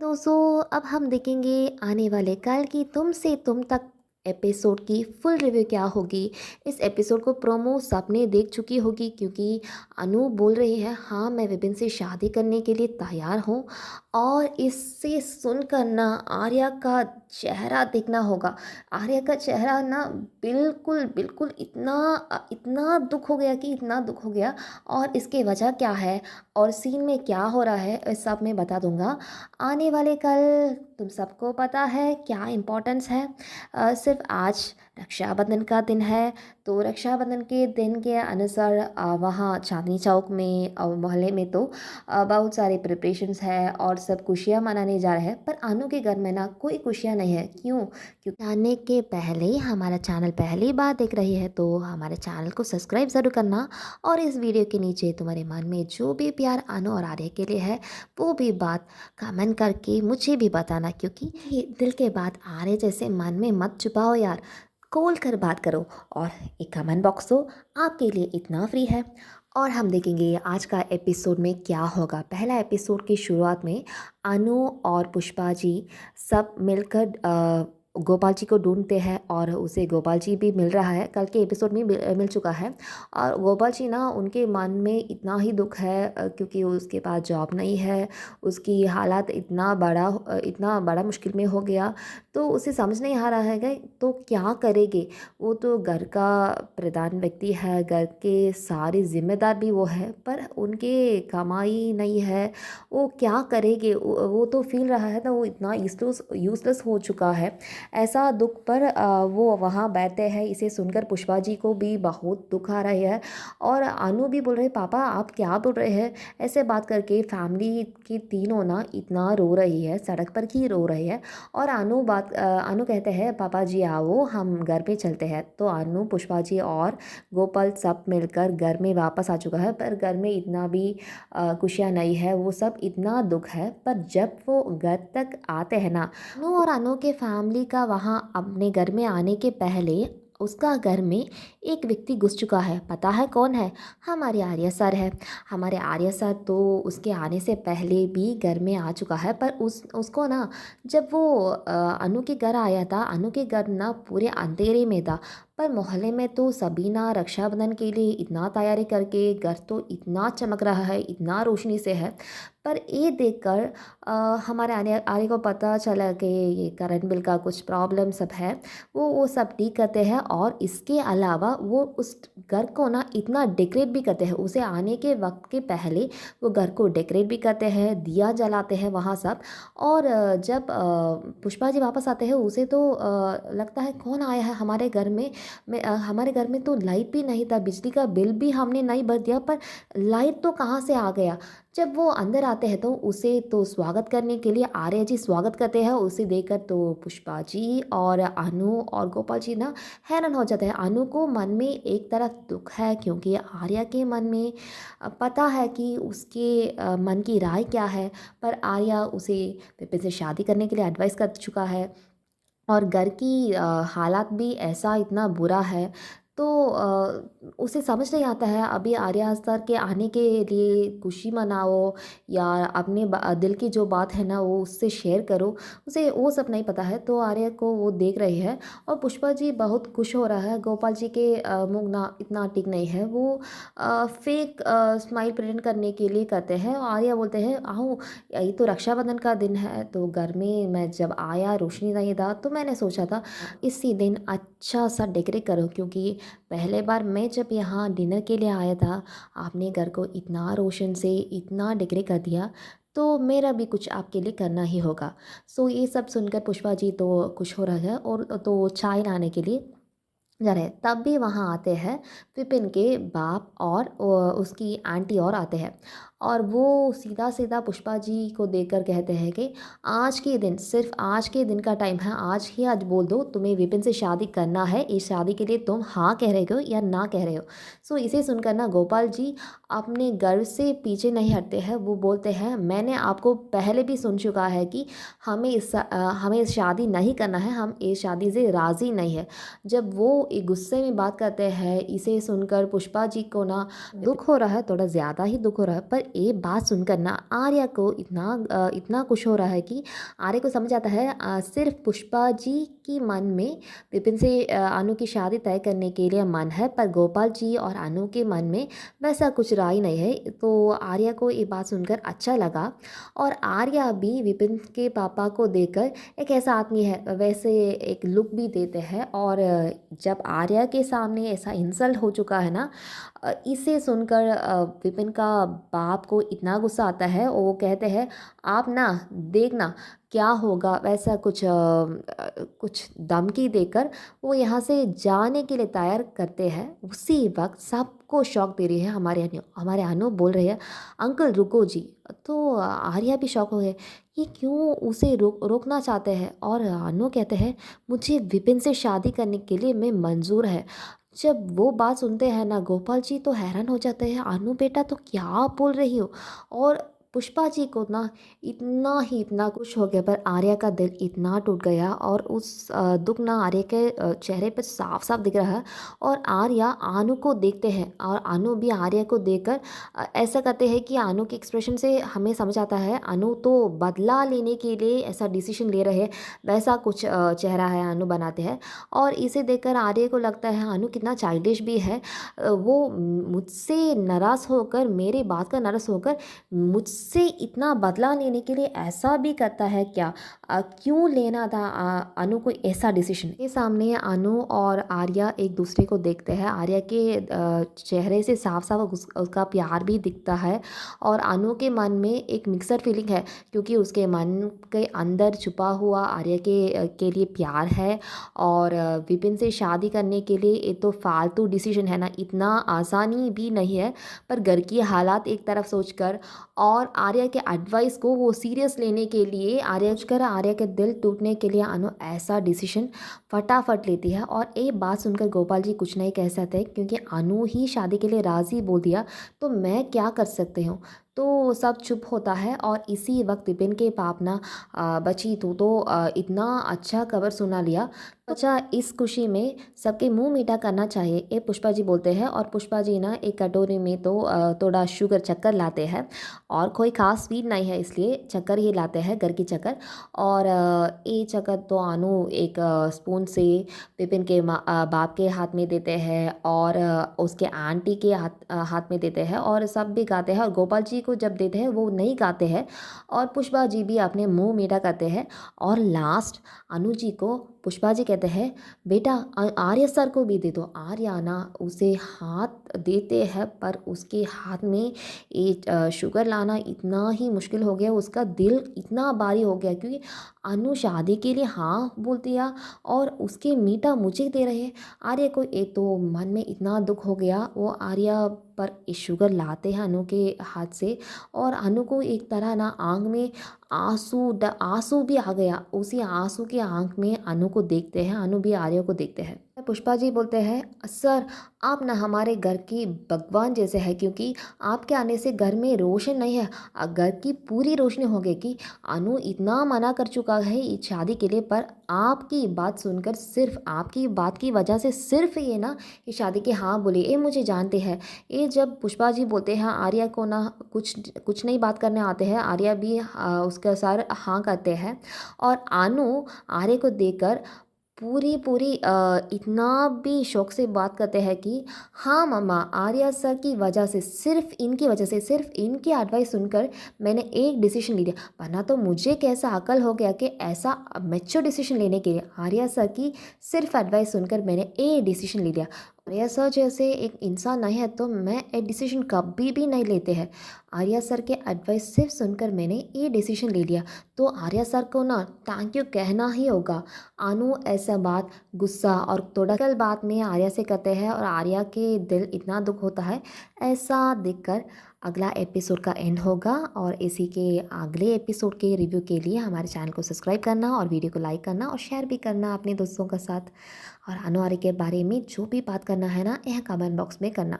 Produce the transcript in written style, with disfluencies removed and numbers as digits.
दोस्तों अब हम देखेंगे आने वाले कल की तुम से तुम तक एपिसोड की फुल रिव्यू क्या होगी। इस एपिसोड को प्रोमो सबने देख चुकी होगी क्योंकि अनु बोल रही है हाँ मैं विपिन से शादी करने के लिए तैयार हूँ। और इससे सुनकर ना आर्या का चेहरा देखना होगा। आर्या का चेहरा ना बिल्कुल बिल्कुल इतना दुख हो गया कि इतना दुख हो गया। और इसकी वजह क्या है और सीन में क्या हो रहा है इस सब मैं बता दूंगा आने वाले कल। तुम सबको पता है क्या इम्पोर्टेंस है। सिर्फ आज रक्षाबंधन का दिन है तो रक्षाबंधन के दिन के अनुसार वहाँ चांदनी चौक में और मोहल्ले में तो बहुत सारे प्रिपरेशंस है और सब खुशियाँ मनाने जा रहे हैं। पर अनु के घर में ना कोई खुशियाँ नहीं है। क्यों? क्योंकि जानने के पहले ही हमारा चैनल पहली बार देख रही है तो हमारे चैनल को सब्सक्राइब ज़रूर करना। और इस वीडियो के नीचे तुम्हारे मन में जो भी प्यार अनु और आर्य के लिए है वो भी बात कमेंट करके मुझे भी बताना। क्योंकि ये दिल के बात आर्य जैसे मन में मत छुपाओ यार, खोल कर बात करो। और एक कमेंट बॉक्स तो आपके लिए इतना फ्री है। और हम देखेंगे आज का एपिसोड में क्या होगा। पहला एपिसोड की शुरुआत में अनु और पुष्पा जी सब मिलकर गोपाल जी को ढूंढते हैं और उसे गोपाल जी भी मिल रहा है। कल के एपिसोड में मिल चुका है। और गोपाल जी ना उनके मन में इतना ही दुख है क्योंकि उसके पास जॉब नहीं है। उसकी हालात इतना बड़ा मुश्किल में हो गया तो उसे समझ नहीं आ रहा है कि तो क्या करेंगे। वो तो घर का प्रधान व्यक्ति है, घर के सारी जिम्मेदार भी वो है पर उनके कमाई नहीं है। वो क्या करेंगे वो तो फील रहा है ना, वो इतना यूजलेस हो चुका है। ऐसा दुख पर वो वहाँ बैठते हैं। इसे सुनकर पुष्पा जी को भी बहुत दुख आ रही है। और अनु भी बोल रहे पापा आप क्या बोल रहे हैं। ऐसे बात करके फैमिली की तीनों ना इतना रो रही है, सड़क पर ही रो रही है। और अनु कहते हैं पापा जी आओ हम घर पे चलते हैं। तो अनु पुष्पा जी और गोपाल सब मिलकर घर में वापस आ चुका है। पर घर में इतना भी खुशियाँ नहीं है, वो सब इतना दुख है। पर जब वो घर तक आते हैं ना अनु और अनु के फैमिली का वहाँ अपने घर में आने के पहले उसका घर में एक व्यक्ति घुस चुका है। पता है कौन है? हमारे आर्य सर है। हमारे आर्य सर तो उसके आने से पहले भी घर में आ चुका है। पर उसको ना जब वो अनु के घर आया था, अनु के घर ना पूरे अंधेरे में था। पर मोहल्ले में तो सभी ना रक्षाबंधन के लिए इतना तैयारी करके घर तो इतना चमक रहा है, इतना रोशनी से है। पर ये देखकर हमारे आर्य आर्य को पता चला कि ये करंट बिल का कुछ प्रॉब्लम सब है। वो सब ठीक करते हैं और इसके अलावा वो उस घर को ना इतना डेकोरेट भी करते हैं। उसे आने के वक्त के पहले वो घर को डेकोरेट भी करते हैं, दिया जलाते हैं वहाँ सब। और जब पुष्पा जी वापस आते हैं उसे तो लगता है कौन आया है हमारे घर में। हमारे घर में तो लाइट भी नहीं था, बिजली का बिल भी हमने नहीं भर दिया पर लाइट तो कहाँ से आ गया। जब वो अंदर आते हैं तो उसे तो स्वागत करने के लिए आर्य जी स्वागत करते हैं। उसे देखकर तो पुष्पा जी और अनु और गोपाल जी ना हैरान हो जाते हैं। अनु को मन में एक तरफ दुख है क्योंकि आर्या के मन में पता है कि उसके मन की राय क्या है। पर आर्या उसे विपिन से शादी करने के लिए एडवाइस कर चुका है। और घर की हालात भी ऐसा इतना बुरा है तो उसे समझ नहीं आता है अभी आर्या सर के आने के लिए खुशी मनाओ या अपने दिल की जो बात है ना वो उससे शेयर करो। उसे वो सब नहीं पता है तो आर्या को वो देख रही है। और पुष्पा जी बहुत खुश हो रहा है। गोपाल जी के मुंह ना इतना ठीक नहीं है, वो फेक स्माइल प्रेजेंट करने के लिए करते हैं। और आर्या बोलते हैं आओ ये तो रक्षाबंधन का दिन है तो घर में मैं जब आया रोशनी नहीं था तो मैंने सोचा था इसी दिन अच्छा सा डेकोरेट करो। क्योंकि पहले बार मैं जब यहाँ डिनर के लिए आया था आपने घर को इतना रोशन से इतना डेकोरेट कर दिया तो मेरा भी कुछ आपके लिए करना ही होगा। सो ये सब सुनकर पुष्पा जी तो खुश हो रहा है और तो चाय लाने के लिए जा रहे हैं। तब भी वहाँ आते हैं विपिन के बाप और उसकी आंटी और आते हैं। और वो सीधा सीधा पुष्पा जी को देखकर कहते हैं कि आज के दिन सिर्फ आज के दिन का टाइम है, आज ही आज बोल दो तुम्हें विपिन से शादी करना है। इस शादी के लिए तुम हाँ कह रहे हो या ना कह रहे हो। सो इसे सुनकर ना गोपाल जी अपने गर्व से पीछे नहीं हटते हैं। वो बोलते हैं मैंने आपको पहले भी सुन चुका है कि हमें शादी नहीं करना है, हम इस शादी से राज़ी नहीं है। जब वो एक गुस्से में बात करते हैं इसे सुनकर पुष्पा जी को ना दुख हो रहा है, थोड़ा ज़्यादा ही दुख हो रहा है। पर ये बात सुनकर ना आर्या को इतना खुश हो रहा है कि आर्या को समझ आता है सिर्फ पुष्पा जी की मन में विपिन से अनु की शादी तय करने के लिए मन है, पर गोपाल जी और अनु के मन में वैसा कुछ राय नहीं है। तो आर्या को ये बात सुनकर अच्छा लगा और आर्या भी विपिन के पापा को देखकर एक ऐसा आदमी है वैसे एक लुक भी देते हैं। और जब आर्या के सामने ऐसा इंसल्ट हो चुका है ना, इसे सुनकर विपिन का बाप को इतना गुस्सा आता है और वो कहते हैं आप ना देखना क्या होगा, वैसा कुछ धमकी देकर वो यहाँ से जाने के लिए तैयार करते हैं। उसी वक्त सबको शौक दे रही है हमारे अनु बोल रहे हैं अंकल रुको जी। तो आर्या भी शौक हो गए, ये क्यों उसे रोकना चाहते हैं। और अनु कहते हैं मुझे विपिन से शादी करने के लिए मैं मंजूर है। जब वो बात सुनते हैं ना गोपाल जी तो हैरान हो जाते हैं, अनु बेटा तो क्या बोल रही हो। और पुष्पा जी को ना इतना खुश हो गया, पर आर्या का दिल इतना टूट गया और उस दुख ना आर्या के चेहरे पर साफ साफ दिख रहा है। और आर्या अनु को देखते हैं और अनु भी आर्या को देखकर ऐसा करते हैं कि अनु के एक्सप्रेशन से हमें समझ आता है अनु तो बदला लेने के लिए ऐसा डिसीजन ले रहे हैं, वैसा कुछ चेहरा है अनु बनाते हैं। और इसे देखकर आर्या को लगता है अनु कितना चाइल्डिश भी है, वो मुझसे नाराज़ होकर मेरे बात का नाराज़ होकर मुझसे इतना बदला लेने के लिए ऐसा भी करता है क्या। क्यों लेना था अनु को ऐसा डिसीजन। के सामने अनु और आर्या एक दूसरे को देखते हैं, आर्या के चेहरे से साफ साफ उसका प्यार भी दिखता है। और अनु के मन में एक मिक्सर फीलिंग है क्योंकि उसके मन के अंदर छुपा हुआ आर्या के लिए प्यार है। और विपिन से शादी करने के लिए ये तो फालतू डिसीजन है ना, इतना आसानी भी नहीं है। पर घर की हालात एक तरफ सोचकर और आर्या के एडवाइस को वो सीरियस लेने के लिए आर्या के दिल टूटने के लिए अनु ऐसा डिसीजन फटाफट लेती है। और ये बात सुनकर गोपाल जी कुछ नहीं कह सकते क्योंकि अनु ही शादी के लिए राज़ी बोल दिया तो मैं क्या कर सकती हूँ। तो सब चुप होता है और इसी वक्त विपिन के पाप ना बची तो इतना अच्छा खबर सुना लिया। अच्छा इस खुशी में सबके मुंह मीठा करना चाहिए ये पुष्पा जी बोलते हैं। और पुष्पा जी ना एक कटोरी में तो थोड़ा शुगर चक्कर लाते हैं और कोई ख़ास स्वीट नहीं है इसलिए चक्कर ही लाते हैं घर की चक्कर। और ये चक्कर तो अनु एक स्पून से विपिन के बाप के हाथ में देते हैं और उसके आंटी के हाथ में देते हैं और सब भी गाते हैं। और गोपाल जी को जब देते हैं वो नहीं गाते हैं और पुष्पा जी भी अपने मुंह मीठा करते हैं। और लास्ट अनु जी को पुष्पा जी कहते हैं बेटा आर्य सर को भी दे दो। आर्या ना उसे हाथ देते हैं पर उसके हाथ में ये शुगर लाना इतना ही मुश्किल हो गया, उसका दिल इतना भारी हो गया क्योंकि अनु शादी के लिए हाँ बोल दिया और उसके मीठा मुझे दे रहे। आर्या को एक तो मन में इतना दुख हो गया, वो आर्या पर शुगर लाते हैं अनु के हाथ से और अनु को एक तरह ना आँख में आंसू भी आ गया। उसी आंसू की आँख में अनु को देखते हैं, अनु भी आर्या को देखते हैं। पुष्पा जी बोलते हैं सर आप ना हमारे घर की भगवान जैसे है क्योंकि आपके आने से घर में रोशन नहीं है, घर की पूरी रोशनी हो गई कि अनु इतना मना कर चुका है इस शादी के लिए, पर आपकी बात सुनकर सिर्फ आपकी बात की वजह से सिर्फ ये ना ये शादी के हाँ बोले। ये मुझे जानते हैं। ये जब पुष्पा जी बोलते हैं आर्या को ना कुछ नहीं बात करने आते हैं, आर्या भी उसके साथ हाँ करते हैं। और अनु आर्या को देखकर पूरी इतना भी शौक से बात करते हैं कि हाँ मम्मा आर्या सर की वजह से सिर्फ इनकी एडवाइस सुनकर मैंने एक डिसीजन ले लिया, वरना तो मुझे कैसा अकल हो गया कि ऐसा मैच्योर डिसीजन लेने के लिए आर्या सर की सिर्फ एडवाइस सुनकर मैंने एक डिसीजन ले लिया। आर्या सर जैसे एक इंसान नहीं है तो मैं एक डिसीजन कभी भी नहीं लेते हैं। आर्या सर के एडवाइस सिर्फ सुनकर मैंने ये डिसीजन ले लिया तो आर्या सर को ना थैंक यू कहना ही होगा। अनु ऐसा बात गुस्सा और थोड़ा कल बात में आर्या से करते हैं और आर्या के दिल इतना दुख होता है। ऐसा देखकर अगला एपिसोड का एंड होगा और इसी के अगले एपिसोड के रिव्यू के लिए हमारे चैनल को सब्सक्राइब करना और वीडियो को लाइक करना और शेयर भी करना अपने दोस्तों के साथ। और अनु आर्या के बारे में जो भी बात करना है ना यह कमेंट बॉक्स में करना।